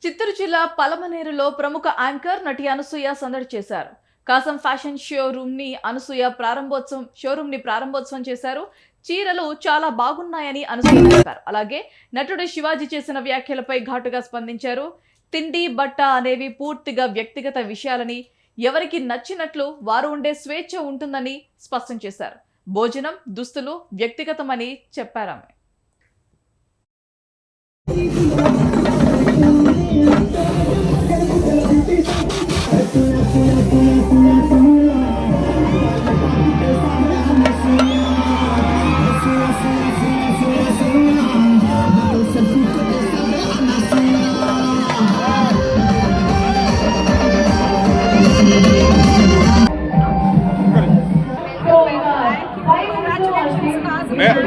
చిత్తూరు జిల్లా పలమనేరులో ప్రముఖ యాంకర్ నటి అనసూయ సందడి చేశారు. కాసం ఫ్యాషన్ షోరూమ్ ని ప్రారంభోత్సవం చేశారు. చీరలు చాలా బాగున్నాయని అనసూయ తెలిపారు. అలాగే నటుడు శివాజీ చేసిన వ్యాఖ్యలపై ఘాటుగా స్పందించారు. తిండి బట్ట అనేవి పూర్తిగా వ్యక్తిగత విషయాలని, ఎవరికి నచ్చినట్లు వారు ఉండే స్వేచ్ఛ ఉంటుందని స్పష్టం చేశారు. భోజనం, దుస్తులు వ్యక్తిగతమని చెప్పారామె.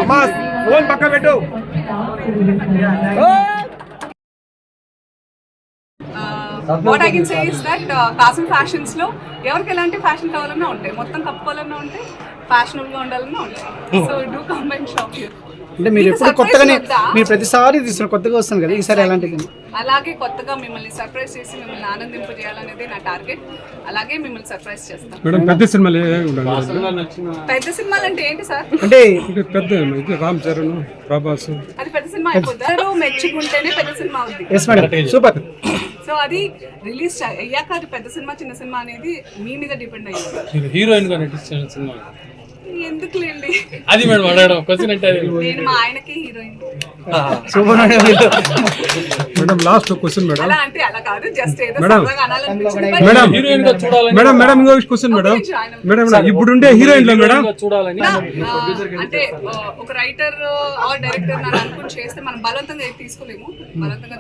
అమ్మా ఫోన్ పక్క పెట్టు. What I can say is that Kasim Fashions లో ఎవరికి ఎలాంటి ఫ్యాషన్ కావాలన్నా ఉంటాయి, మొత్తం కప్పుకోవాలన్నా ఉంటాయి, ఫ్యాషనబుల్ గా ఉండాలన్నా ఉంటాయి. So do come and shop here. అంటే మీరు ఎప్పుడు కొత్తగానే మీరు ప్రతిసారి తీసుకున్న కొత్తగా వస్తుంది కదా, ఈసారి ఎలాంటిది? అలాగే కొత్తగా మిమ్మల్ని సర్ప్రైజ్ చేసి మిమ్మల్ని ఆనందింపజేయాలనేది నా టార్గెట్. అలాగే మిమ్మల్ని సర్ప్రైజ్ చేస్తాను. మేడం, పెద్ద సినిమాలు పెద్ద సినిమాలు అంటే ఏంటి సార్? అంటే పెద్ద రామ్ చరణ్, ప్రభాస్, అది పెద్ద సినిమా అయిపోద్ది. మెచ్చుకుంటేనే పెద్ద సినిమా అవుద్ది. Yes madam, super. సో అది రిలీజ్ అయ్యాక అది పెద్ద సినిమా చిన్న సినిమా అనేది మీ మీద డిపెండ్ అయ్యింది. హీరోయిన్ గా నటించిన సినిమా ఎందుకులేండి, అది మేడం అడగడం క్వశ్చన్ అంటే నేను మా ఆయనకే heroine. Super madam. Last question madam. అలా అంటే అలా కాదు, జస్ట్ ఏదో మేడం. సరదాగా అనాలనిపించింది. మేడం హీరోయిన్ గా చూడాలని. మేడం మేడం ఇంకో క్వశ్చన్ మేడం. మేడం ఇప్పుడుండే హీరోయిన్ లో మేడం చూడాలని అంటే ఒక రైటర్ ఆర్ డైరెక్టర్ నన్ను అనుకుని చేస్తే మనం బలవంతంగా ఏది తీసుకోలేము. బలవంతంగా